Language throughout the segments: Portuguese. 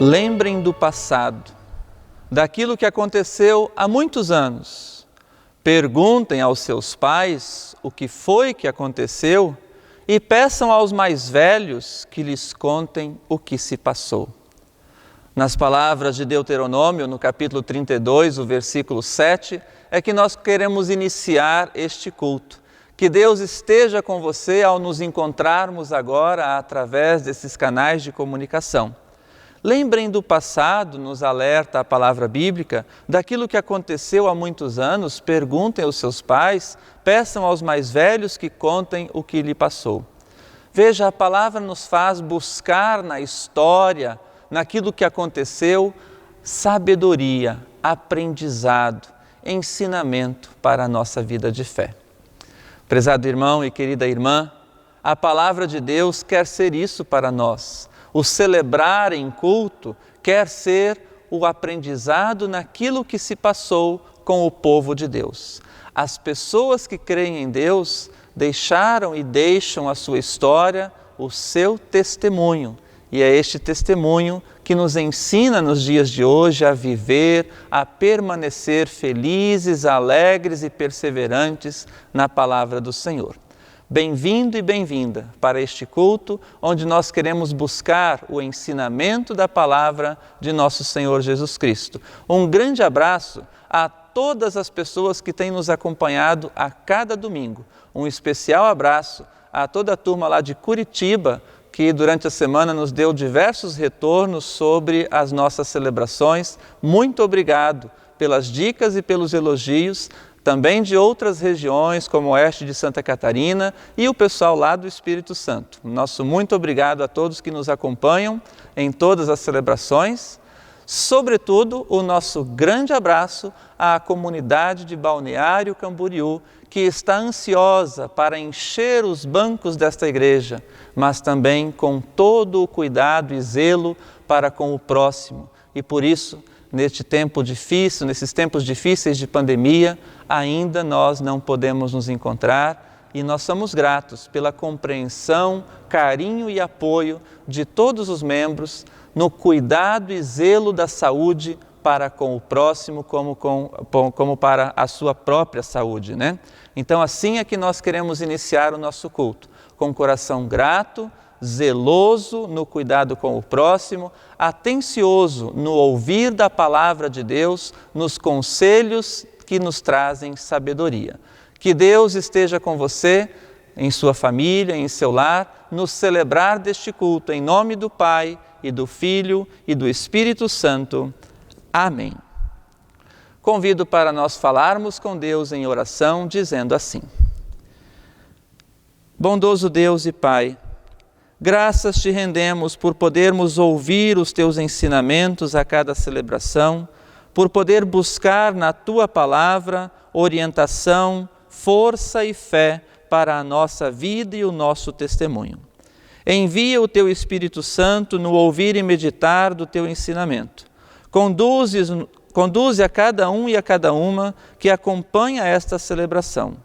Lembrem do passado, daquilo que aconteceu há muitos anos. Perguntem aos seus pais o que foi que aconteceu e peçam aos mais velhos que lhes contem o que se passou. Nas palavras de Deuteronômio, no capítulo 32, o versículo 7, é que nós queremos iniciar este culto. Que Deus esteja com você ao nos encontrarmos agora através desses canais de comunicação. Lembrem do passado, nos alerta a palavra bíblica, daquilo que aconteceu há muitos anos, perguntem aos seus pais, peçam aos mais velhos que contem o que lhe passou. Veja, a palavra nos faz buscar na história, naquilo que aconteceu, sabedoria, aprendizado, ensinamento para a nossa vida de fé. Prezado irmão e querida irmã, a palavra de Deus quer ser isso para nós. O celebrar em culto quer ser o aprendizado naquilo que se passou com o povo de Deus. As pessoas que creem em Deus deixaram e deixam a sua história, o seu testemunho. E é este testemunho que nos ensina nos dias de hoje a viver, a permanecer felizes, alegres e perseverantes na palavra do Senhor. Bem-vindo e bem-vinda para este culto, onde nós queremos buscar o ensinamento da palavra de nosso Senhor Jesus Cristo. Um grande abraço a todas as pessoas que têm nos acompanhado a cada domingo. Um especial abraço a toda a turma lá de Curitiba, que durante a semana nos deu diversos retornos sobre as nossas celebrações. Muito obrigado pelas dicas e pelos elogios, também de outras regiões, como o oeste de Santa Catarina e o pessoal lá do Espírito Santo. Nosso muito obrigado a todos que nos acompanham em todas as celebrações. Sobretudo, o nosso grande abraço à comunidade de Balneário Camboriú, que está ansiosa para encher os bancos desta igreja, mas também com todo o cuidado e zelo para com o próximo. E por isso, neste tempo difícil, nesses tempos difíceis de pandemia, ainda nós não podemos nos encontrar e nós somos gratos pela compreensão, carinho e apoio de todos os membros no cuidado e zelo da saúde para com o próximo, como para a sua própria saúde, né? Então, assim é que nós queremos iniciar o nosso culto, com o coração grato, zeloso no cuidado com o próximo, atencioso no ouvir da palavra de Deus, nos conselhos que nos trazem sabedoria. Que Deus esteja com você, em sua família, em seu lar, no celebrar deste culto, em nome do Pai, e do Filho, e do Espírito Santo. Amém. Convido para nós falarmos com Deus em oração, dizendo assim: Bondoso Deus e Pai, graças te rendemos por podermos ouvir os teus ensinamentos a cada celebração, por poder buscar na tua palavra orientação, força e fé para a nossa vida e o nosso testemunho. Envia o teu Espírito Santo no ouvir e meditar do teu ensinamento. Conduze a cada um e a cada uma que acompanha esta celebração.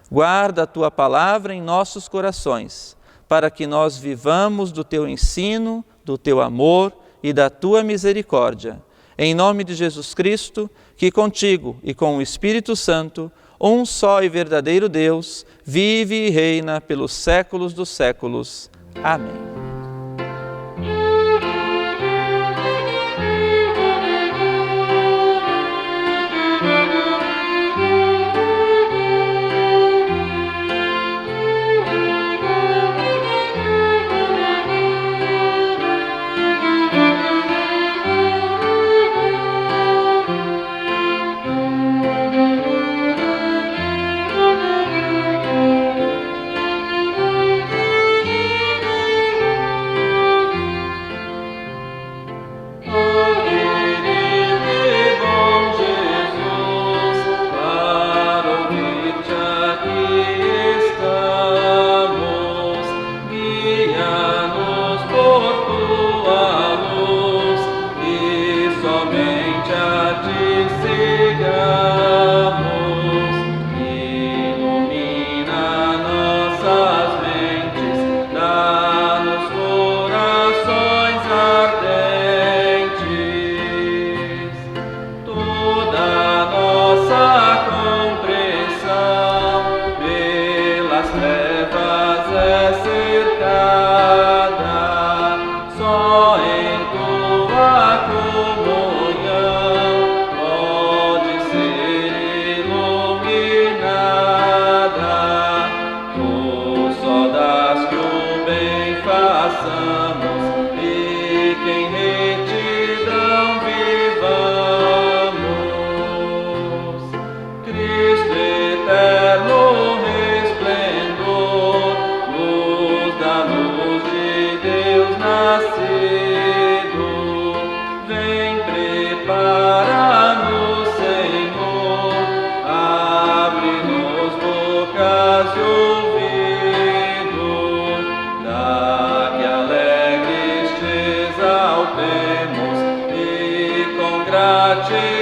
Guarda a tua palavra em nossos corações, para que nós vivamos do teu ensino, do teu amor e da tua misericórdia. Em nome de Jesus Cristo, que contigo e com o Espírito Santo, um só e verdadeiro Deus, vive e reina pelos séculos dos séculos. Amém. prepara-nos, Senhor, abre-nos bocas e ouvidos, dá que alegres te exaltemos e com gratidão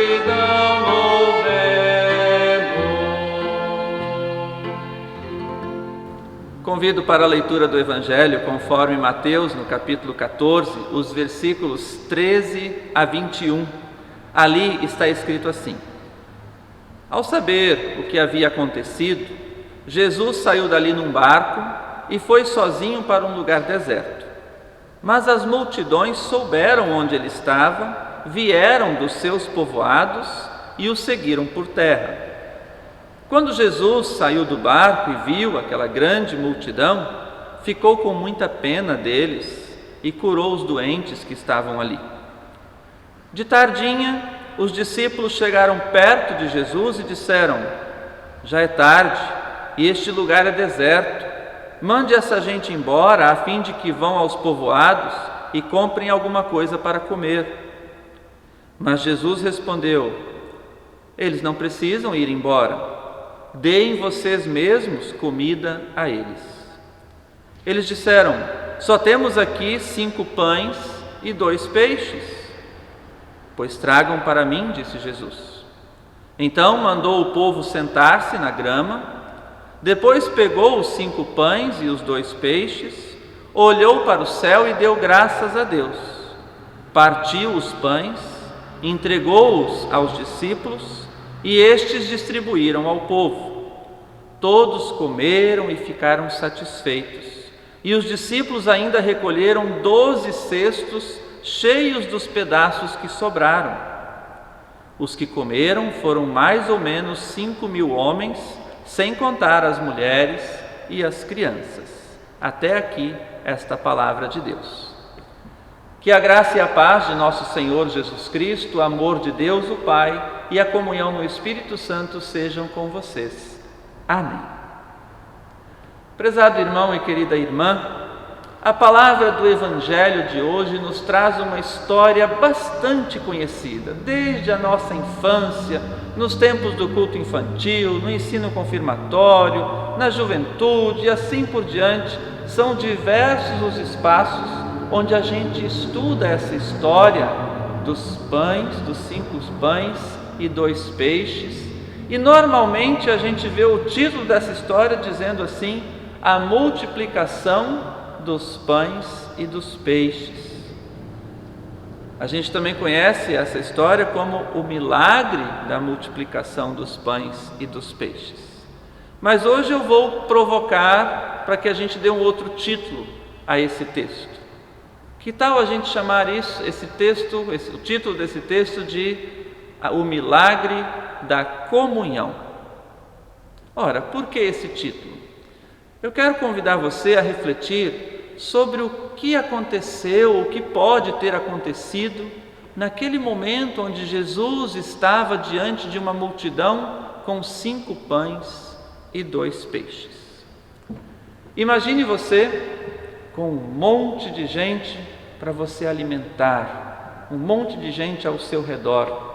Convido para a leitura do Evangelho, conforme Mateus, no capítulo 14, os versículos 13 a 21. Ali está escrito assim: Ao saber o que havia acontecido, Jesus saiu dali num barco e foi sozinho para um lugar deserto. Mas as multidões souberam onde ele estava, vieram dos seus povoados e o seguiram por terra. Quando Jesus saiu do barco e viu aquela grande multidão, ficou com muita pena deles e curou os doentes que estavam ali. De tardinha, os discípulos chegaram perto de Jesus e disseram: Já é tarde e este lugar é deserto. Mande essa gente embora, a fim de que vão aos povoados e comprem alguma coisa para comer. Mas Jesus respondeu: Eles não precisam ir embora. Deem vocês mesmos comida a eles. Eles disseram: Só temos aqui 5 pães e 2 peixes. Pois tragam para mim, disse Jesus. Então mandou o povo sentar-se na grama. Depois pegou os 5 pães e os 2 peixes, olhou para o céu e deu graças a Deus. Partiu os pães, entregou-os aos discípulos e estes distribuíram ao povo. Todos comeram e ficaram satisfeitos. E os discípulos ainda recolheram 12 cestos cheios dos pedaços que sobraram. Os que comeram foram mais ou menos 5.000 homens, sem contar as mulheres e as crianças. Até aqui esta palavra de Deus. Que a graça e a paz de nosso Senhor Jesus Cristo, o amor de Deus o Pai e a comunhão no Espírito Santo sejam com vocês. Amém. Prezado irmão e querida irmã, a palavra do Evangelho de hoje nos traz uma história bastante conhecida, desde a nossa infância, nos tempos do culto infantil, no ensino confirmatório, na juventude e assim por diante. São diversos os espaços onde a gente estuda essa história dos pães, dos 5 pães e 2 peixes, e normalmente a gente vê o título dessa história dizendo assim: a multiplicação dos pães e dos peixes. A gente também conhece essa história como o milagre da multiplicação dos pães e dos peixes. Mas hoje eu vou provocar para que a gente dê um outro título a esse texto. Que tal a gente chamar o título desse texto de O Milagre da Comunhão? Ora, por que esse título? Eu quero convidar você a refletir sobre o que aconteceu, o que pode ter acontecido naquele momento onde Jesus estava diante de uma multidão com 5 pães e 2 peixes. Imagine você com um monte de gente para você alimentar, um monte de gente ao seu redor.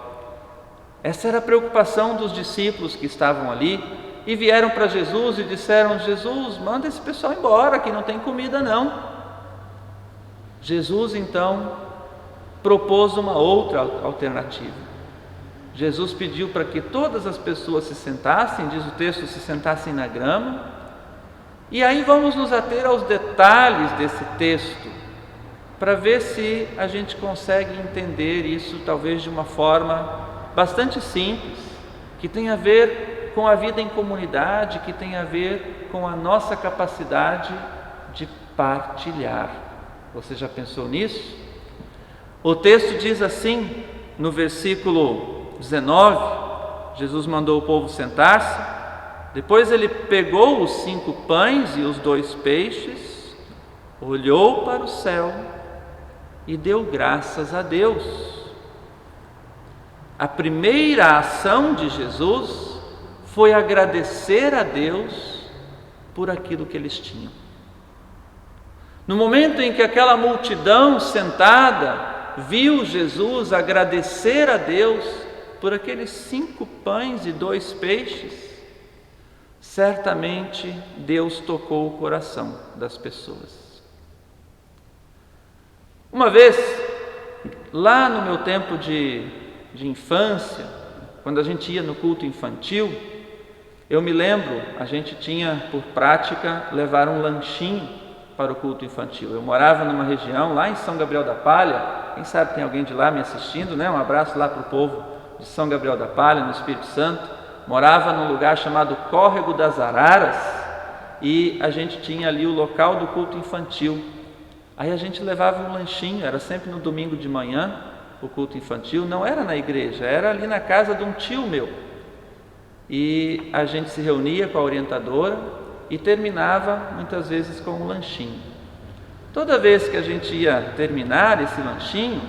Essa era a preocupação dos discípulos que estavam ali e vieram para Jesus e disseram: Jesus, manda esse pessoal embora, que não tem comida não. Jesus então propôs uma outra alternativa. Jesus pediu para que todas as pessoas se sentassem, diz o texto, se sentassem na grama. E aí vamos nos ater aos detalhes desse texto, para ver se a gente consegue entender isso talvez de uma forma bastante simples, que tem a ver com a vida em comunidade, que tem a ver com a nossa capacidade de partilhar. Você já pensou nisso? O texto diz assim, no versículo 19, Jesus mandou o povo sentar-se, depois ele pegou os 5 pães e os 2 peixes, olhou para o céu e deu graças a Deus. A primeira ação de Jesus foi agradecer a Deus por aquilo que eles tinham. No momento em que aquela multidão sentada viu Jesus agradecer a Deus por aqueles 5 pães e 2 peixes, certamente Deus tocou o coração das pessoas. Uma vez, lá no meu tempo de infância, quando a gente ia no culto infantil, eu me lembro, a gente tinha por prática levar um lanchinho para o culto infantil. Eu morava numa região lá em São Gabriel da Palha, quem sabe tem alguém de lá me assistindo, né? Um abraço lá para o povo de São Gabriel da Palha, no Espírito Santo. Morava num lugar chamado Córrego das Araras e a gente tinha ali o local do culto infantil. Aí a gente levava um lanchinho, era sempre no domingo de manhã, o culto infantil, não era na igreja, era ali na casa de um tio meu. E a gente se reunia com a orientadora e terminava muitas vezes com um lanchinho. Toda vez que a gente ia terminar esse lanchinho,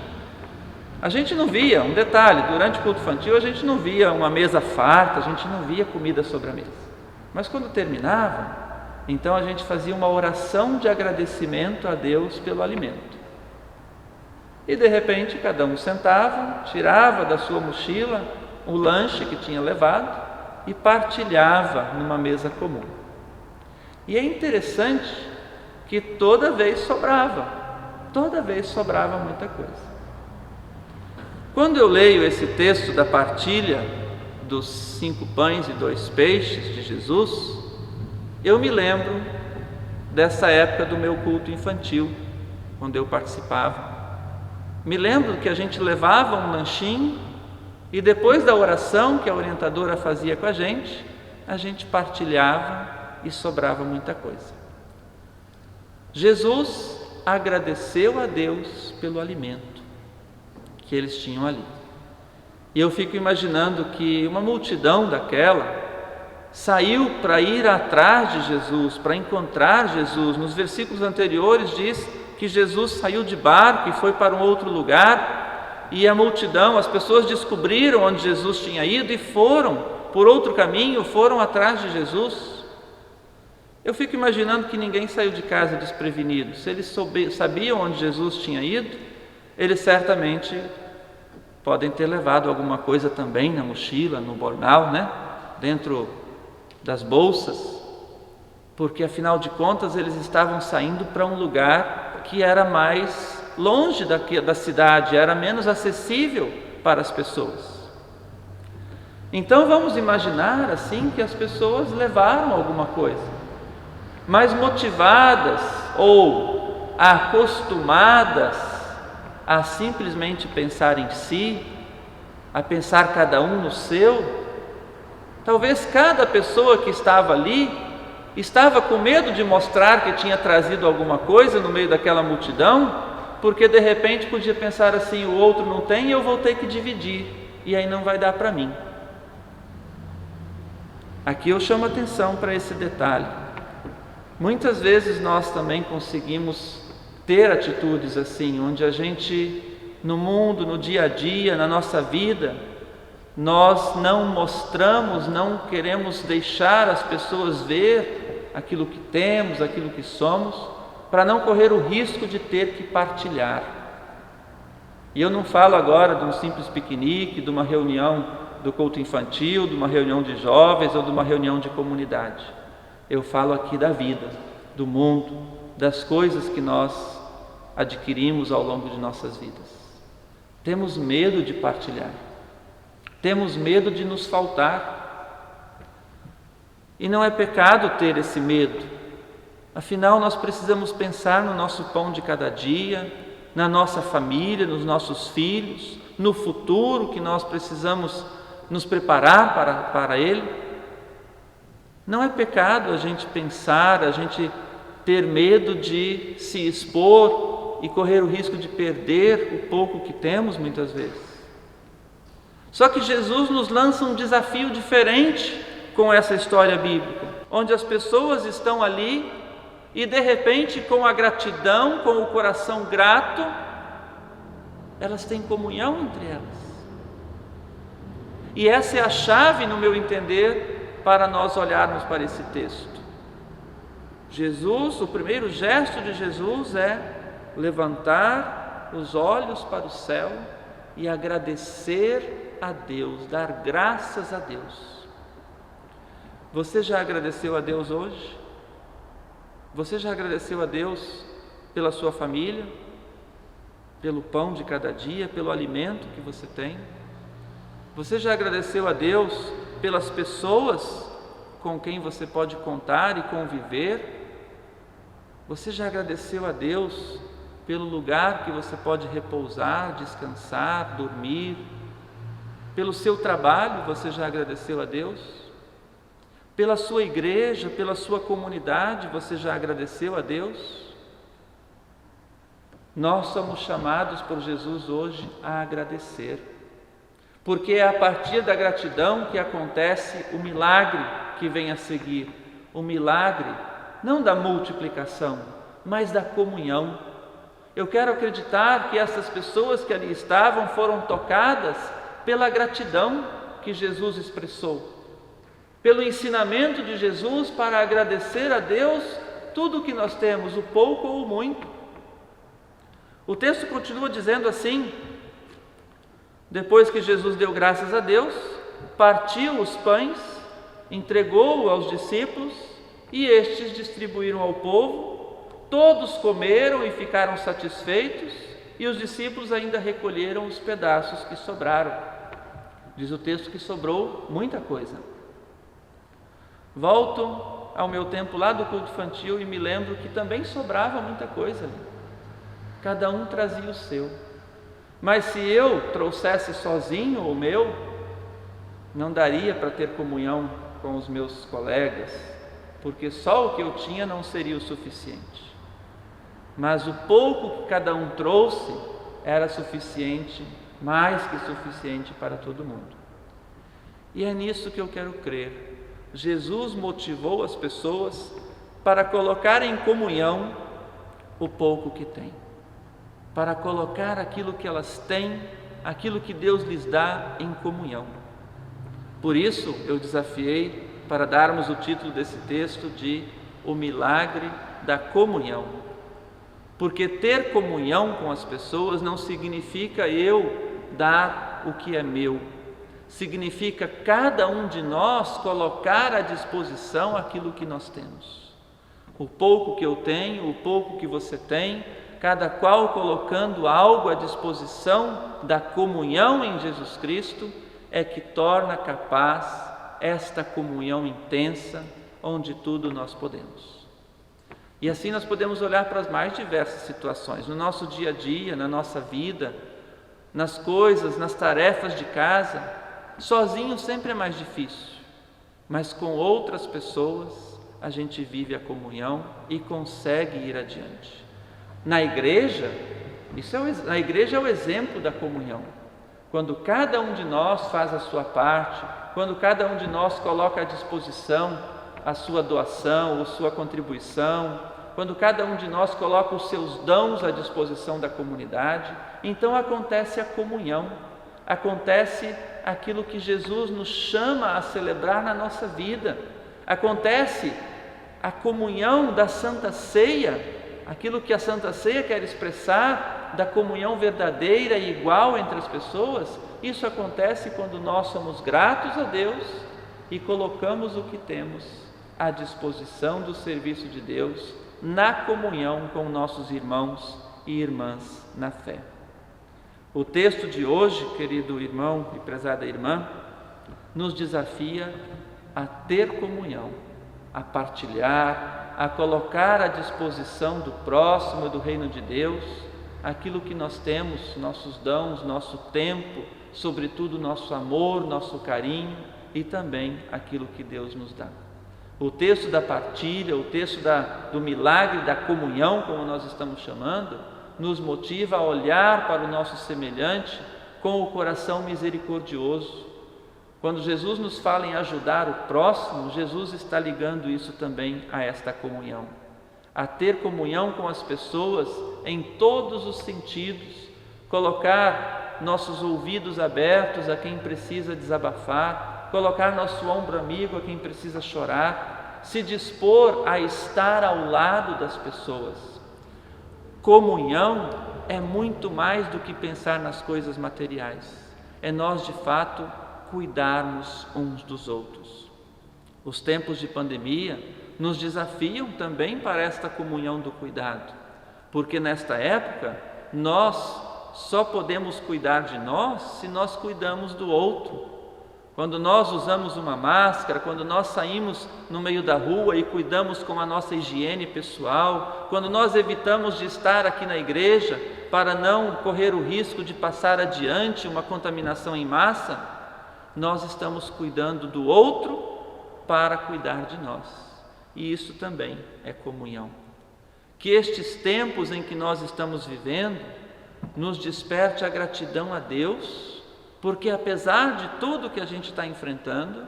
a gente não via, um detalhe, durante o culto infantil a gente não via uma mesa farta, a gente não via comida sobre a mesa. Mas quando terminava, então a gente fazia uma oração de agradecimento a Deus pelo alimento. E de repente cada um sentava, tirava da sua mochila o lanche que tinha levado e partilhava numa mesa comum. E é interessante que toda vez sobrava muita coisa. Quando eu leio esse texto da partilha dos 5 pães e 2 peixes de Jesus, eu me lembro dessa época do meu culto infantil, quando eu participava. Me lembro que a gente levava um lanchinho e depois da oração que a orientadora fazia com a gente partilhava e sobrava muita coisa. Jesus agradeceu a Deus pelo alimento que eles tinham ali. E eu fico imaginando que uma multidão daquela saiu para ir atrás de Jesus, para encontrar Jesus. Nos versículos anteriores diz que Jesus saiu de barco e foi para um outro lugar, e a multidão, as pessoas descobriram onde Jesus tinha ido e foram por outro caminho, foram atrás de Jesus. Eu fico imaginando que ninguém saiu de casa desprevenido. Se eles sabiam onde Jesus tinha ido, eles certamente podem ter levado alguma coisa também na mochila, no bornal, né? Dentro das bolsas, porque afinal de contas eles estavam saindo para um lugar que era mais longe da cidade, era menos acessível para as pessoas. Então vamos imaginar assim que as pessoas levaram alguma coisa, mas motivadas ou acostumadas a simplesmente pensar em si, a pensar cada um no seu. Talvez cada pessoa que estava ali estava com medo de mostrar que tinha trazido alguma coisa no meio daquela multidão, porque de repente podia pensar assim: o outro não tem e eu vou ter que dividir, e aí não vai dar para mim. Aqui eu chamo atenção para esse detalhe. Muitas vezes nós também conseguimos ter atitudes assim, onde a gente, no mundo, no dia a dia, na nossa vida, nós não mostramos, não queremos deixar as pessoas ver aquilo que temos, aquilo que somos, para não correr o risco de ter que partilhar. E eu não falo agora de um simples piquenique, de uma reunião do culto infantil, de uma reunião de jovens ou de uma reunião de comunidade. Eu falo aqui da vida, do mundo, das coisas que nós adquirimos ao longo de nossas vidas. Temos medo de partilhar. Temos medo de nos faltar. E não é pecado ter esse medo. Afinal, nós precisamos pensar no nosso pão de cada dia, na nossa família, nos nossos filhos, no futuro que nós precisamos nos preparar para ele. Não é pecado a gente pensar, a gente ter medo de se expor e correr o risco de perder o pouco que temos muitas vezes. Só que Jesus nos lança um desafio diferente com essa história bíblica, onde as pessoas estão ali e de repente, com a gratidão, com o coração grato, elas têm comunhão entre elas. E essa é a chave, no meu entender, para nós olharmos para esse texto. Jesus, o primeiro gesto de Jesus é levantar os olhos para o céu e agradecer a Deus, dar graças a Deus. Você já agradeceu a Deus hoje? Você já agradeceu a Deus pela sua família, pelo pão de cada dia, pelo alimento que você tem? Você já agradeceu a Deus pelas pessoas com quem você pode contar e conviver? Você já agradeceu a Deus pelo lugar que você pode repousar, descansar, dormir? Pelo seu trabalho, você já agradeceu a Deus? Pela sua igreja, pela sua comunidade, você já agradeceu a Deus? Nós somos chamados por Jesus hoje a agradecer, porque é a partir da gratidão que acontece o milagre que vem a seguir, o milagre não da multiplicação, mas da comunhão. Eu quero acreditar que essas pessoas que ali estavam foram tocadas pela gratidão que Jesus expressou, pelo ensinamento de Jesus para agradecer a Deus tudo o que nós temos, o pouco ou o muito. O texto continua dizendo assim: depois que Jesus deu graças a Deus, partiu os pães, entregou-o aos discípulos e estes distribuíram ao povo. Todos comeram e ficaram satisfeitos, e os discípulos ainda recolheram os pedaços que sobraram. Diz o texto que sobrou muita coisa. Volto ao meu tempo lá do culto infantil e me lembro que também sobrava muita coisa ali. Cada um trazia o seu. Mas se eu trouxesse sozinho o meu, não daria para ter comunhão com os meus colegas, porque só o que eu tinha não seria o suficiente. Mas o pouco que cada um trouxe era suficiente, mais que suficiente para todo mundo. E é nisso que eu quero crer. Jesus motivou as pessoas para colocar em comunhão o pouco que têm, para colocar aquilo que elas têm, aquilo que Deus lhes dá em comunhão. Por isso eu desafiei para darmos o título desse texto de O Milagre da Comunhão. Porque ter comunhão com as pessoas não significa eu dar o que é meu, significa cada um de nós colocar à disposição aquilo que nós temos. O pouco que eu tenho, o pouco que você tem, cada qual colocando algo à disposição da comunhão em Jesus Cristo, é que torna capaz esta comunhão intensa, onde tudo nós podemos. E assim nós podemos olhar para as mais diversas situações, no nosso dia a dia, na nossa vida, nas coisas, nas tarefas de casa. Sozinho sempre é mais difícil, mas com outras pessoas a gente vive a comunhão e consegue ir adiante. Na igreja, a igreja é o exemplo da comunhão. Quando cada um de nós faz a sua parte, quando cada um de nós coloca à disposição a sua doação, a sua contribuição, quando cada um de nós coloca os seus dons à disposição da comunidade, então acontece a comunhão, acontece aquilo que Jesus nos chama a celebrar na nossa vida, acontece a comunhão da Santa Ceia, aquilo que a Santa Ceia quer expressar da comunhão verdadeira e igual entre as pessoas. Isso acontece quando nós somos gratos a Deus e colocamos o que temos à disposição do serviço de Deus, na comunhão com nossos irmãos e irmãs na fé. O texto de hoje, querido irmão e prezada irmã, nos desafia a ter comunhão, a partilhar, a colocar à disposição do próximo e do reino de Deus aquilo que nós temos, nossos dons, nosso tempo, sobretudo nosso amor, nosso carinho e também aquilo que Deus nos dá. O texto da partilha, o texto do milagre da comunhão, como nós estamos chamando, nos motiva a olhar para o nosso semelhante com o coração misericordioso. Quando Jesus nos fala em ajudar o próximo, Jesus está ligando isso também a esta comunhão, a ter comunhão com as pessoas em todos os sentidos, colocar nossos ouvidos abertos a quem precisa desabafar, colocar nosso ombro amigo a quem precisa chorar, se dispor a estar ao lado das pessoas. Comunhão é muito mais do que pensar nas coisas materiais. É nós, de fato, cuidarmos uns dos outros. Os tempos de pandemia nos desafiam também para esta comunhão do cuidado, porque nesta época nós só podemos cuidar de nós se nós cuidamos do outro. Quando nós usamos uma máscara, quando nós saímos no meio da rua e cuidamos com a nossa higiene pessoal, quando nós evitamos de estar aqui na igreja para não correr o risco de passar adiante uma contaminação em massa, nós estamos cuidando do outro para cuidar de nós. E isso também é comunhão. Que estes tempos em que nós estamos vivendo nos desperte a gratidão a Deus, porque apesar de tudo que a gente está enfrentando,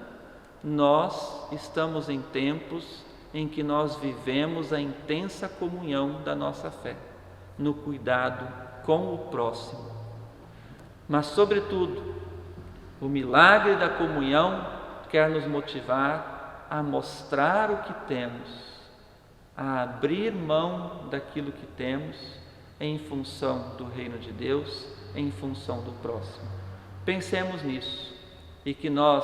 nós estamos em tempos em que nós vivemos a intensa comunhão da nossa fé, no cuidado com o próximo. Mas, sobretudo, o milagre da comunhão quer nos motivar a mostrar o que temos, a abrir mão daquilo que temos em função do reino de Deus, em função do próximo. Pensemos nisso e que nós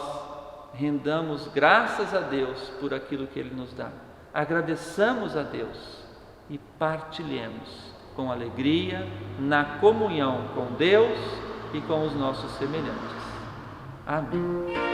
rendamos graças a Deus por aquilo que Ele nos dá. Agradeçamos a Deus e partilhemos com alegria na comunhão com Deus e com os nossos semelhantes. Amém.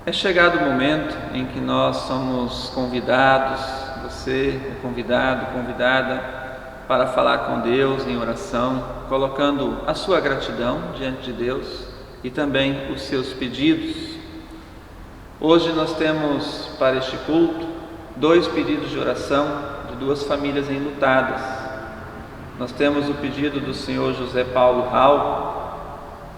É chegado o momento em que nós somos convidados, você é convidado, convidada, para falar com Deus em oração, colocando a sua gratidão diante de Deus e também os seus pedidos. Hoje nós temos para este culto 2 pedidos de oração de 2 famílias enlutadas. Nós temos o pedido do senhor José Paulo Rau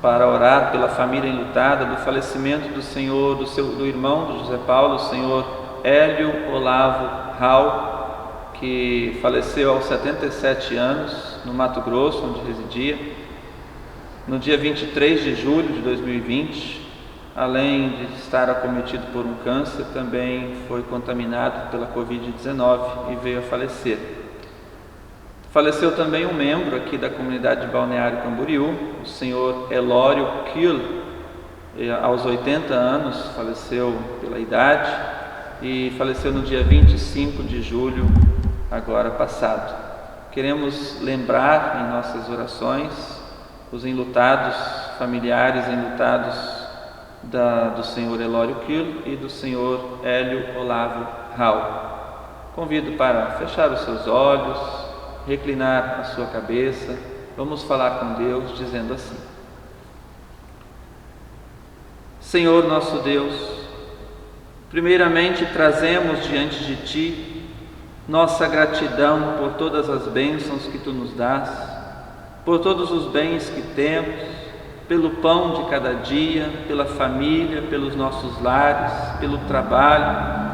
para orar pela família enlutada do falecimento do irmão do José Paulo, o senhor Hélio Olavo Rau, que faleceu aos 77 anos no Mato Grosso, onde residia, no dia 23 de julho de 2020. Além de estar acometido por um câncer, também foi contaminado pela Covid-19 e veio a falecer. Faleceu também um membro aqui da comunidade de Balneário Camboriú, o senhor Elório Kiel, aos 80 anos, faleceu pela idade e faleceu no dia 25 de julho, agora passado. Queremos lembrar em nossas orações os enlutados, familiares enlutados do senhor Elório Kiel e do senhor Hélio Olavo Rau. convido para fechar os seus olhos, reclinar a sua cabeça. Vamos falar com Deus dizendo assim: Senhor nosso Deus, primeiramente trazemos diante de Ti nossa gratidão por todas as bênçãos que Tu nos dás, por todos os bens que temos, pelo pão de cada dia, pela família, pelos nossos lares, pelo trabalho,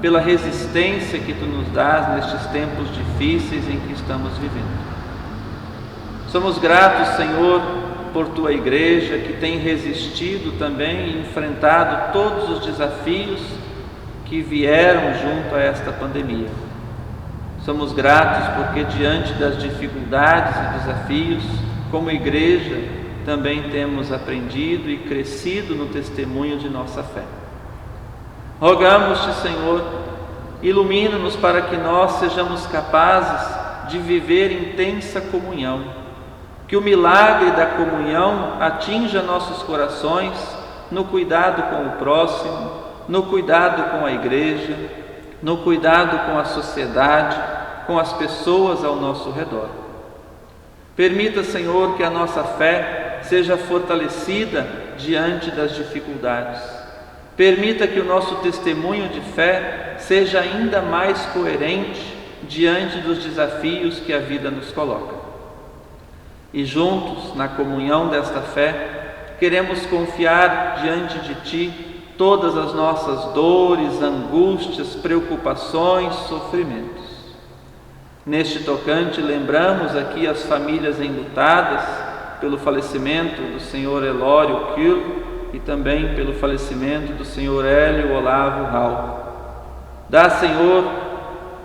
pela resistência que Tu nos dás nestes tempos difíceis em que estamos vivendo. Somos gratos, Senhor, por Tua Igreja, que tem resistido também e enfrentado todos os desafios que vieram junto a esta pandemia. Somos gratos porque diante das dificuldades e desafios, como Igreja, também temos aprendido e crescido no testemunho de nossa fé. Rogamos-te, Senhor, ilumina-nos para que nós sejamos capazes de viver intensa comunhão, que o milagre da comunhão atinja nossos corações no cuidado com o próximo, no cuidado com a Igreja, no cuidado com a sociedade, com as pessoas ao nosso redor. Permita, Senhor, que a nossa fé seja fortalecida diante das dificuldades. Permita que o nosso testemunho de fé seja ainda mais coerente diante dos desafios que a vida nos coloca. E juntos, na comunhão desta fé, queremos confiar diante de Ti todas as nossas dores, angústias, preocupações, sofrimentos. Neste tocante, lembramos aqui as famílias enlutadas pelo falecimento do Sr. Elório Kirl e também pelo falecimento do Sr. Hélio Olavo Rau. Dá, Senhor,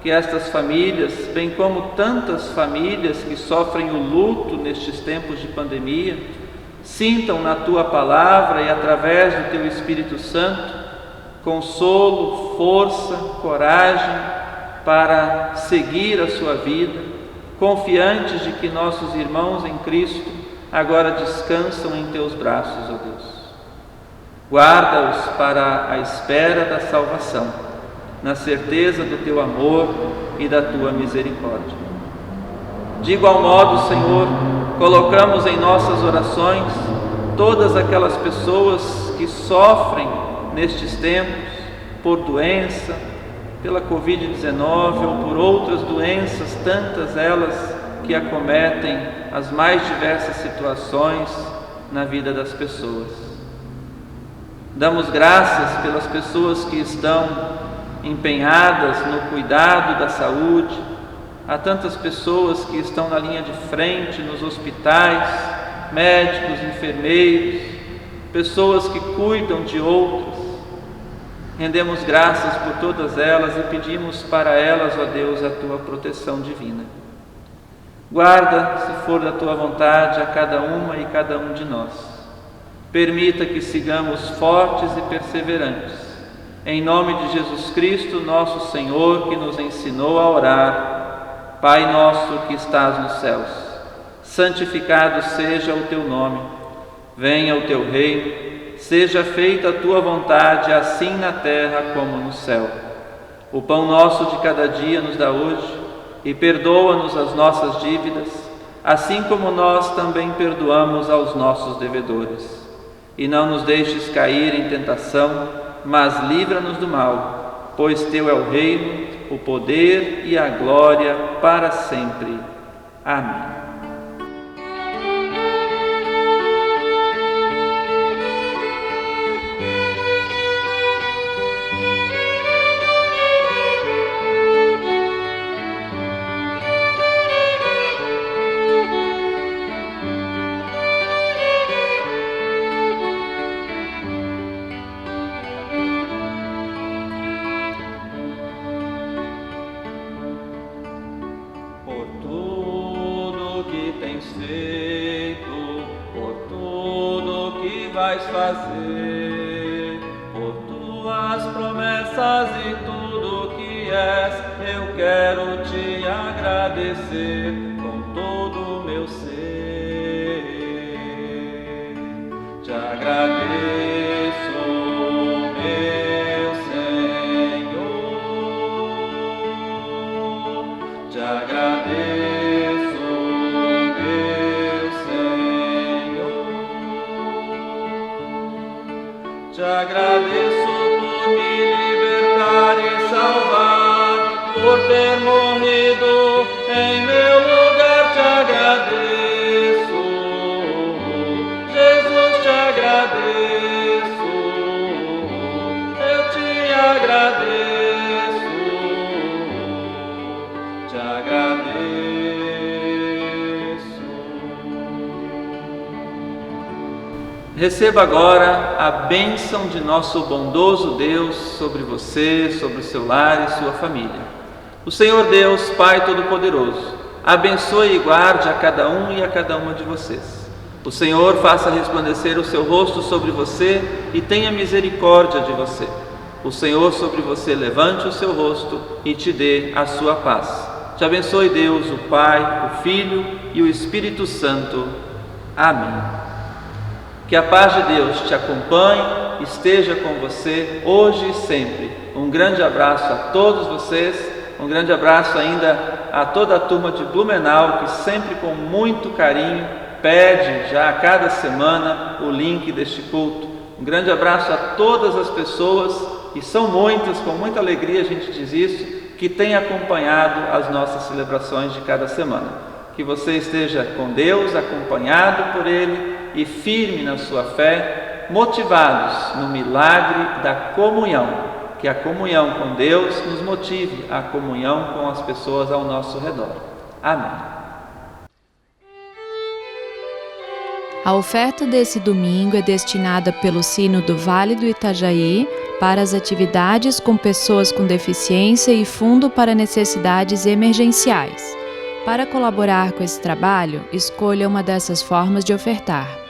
que estas famílias, bem como tantas famílias que sofrem o luto nestes tempos de pandemia, sintam na Tua Palavra e através do Teu Espírito Santo consolo, força, coragem para seguir a sua vida, confiantes de que nossos irmãos em Cristo agora descansam em Teus braços, ó Deus. Guarda-os para a espera da salvação, na certeza do Teu amor e da Tua misericórdia. De igual modo, Senhor, colocamos em nossas orações todas aquelas pessoas que sofrem nestes tempos por doença, pela Covid-19 ou por outras doenças, tantas elas que acometem as mais diversas situações na vida das pessoas. Damos graças pelas pessoas que estão empenhadas no cuidado da saúde, há tantas pessoas que estão na linha de frente nos hospitais, médicos, enfermeiros, pessoas que cuidam de outras. Rendemos graças por todas elas e pedimos para elas, ó Deus, a Tua proteção divina. Guarda, se for da Tua vontade, a cada uma e cada um de nós. Permita que sigamos fortes e perseverantes. Em nome de Jesus Cristo, nosso Senhor, que nos ensinou a orar: Pai nosso que estás nos céus, santificado seja o Teu nome. Venha o Teu reino. Seja feita a Tua vontade, assim na terra como no céu. O pão nosso de cada dia nos dá hoje, e perdoa-nos as nossas dívidas, assim como nós também perdoamos aos nossos devedores. E não nos deixes cair em tentação, mas livra-nos do mal, pois Teu é o reino, o poder e a glória para sempre. Amém. Feito, por tudo que vais fazer, por Tuas promessas e tudo que és, eu quero Te agradecer com todo o meu ser. Te agradeço, meu Senhor. ter morrido em meu lugar, te agradeço. Jesus, te agradeço. Eu te agradeço. Te agradeço. Receba agora a bênção de nosso bondoso Deus sobre você, sobre o seu lar e sua família. O Senhor Deus, Pai Todo-Poderoso, abençoe e guarde a cada um e a cada uma de vocês. O Senhor faça resplandecer o seu rosto sobre você e tenha misericórdia de você. O Senhor sobre você levante o seu rosto e te dê a sua paz. Te abençoe Deus, o Pai, o Filho e o Espírito Santo. Amém. Que a paz de Deus te acompanhe, esteja com você hoje e sempre. Um grande abraço a todos vocês, um grande abraço ainda a toda a turma de Blumenau, que sempre com muito carinho pede já a cada semana o link deste culto. Um grande abraço a todas as pessoas, e são muitas, com muita alegria a gente diz isso, que têm acompanhado as nossas celebrações de cada semana. Que você esteja com Deus, acompanhado por Ele e firme na sua fé, motivados no milagre da comunhão. Que a comunhão com Deus nos motive à comunhão com as pessoas ao nosso redor. Amém. A oferta desse domingo é destinada pelo Sino do Vale do Itajaí para as atividades com pessoas com deficiência e Fundo para Necessidades Emergenciais. Para colaborar com esse trabalho, escolha uma dessas formas de ofertar.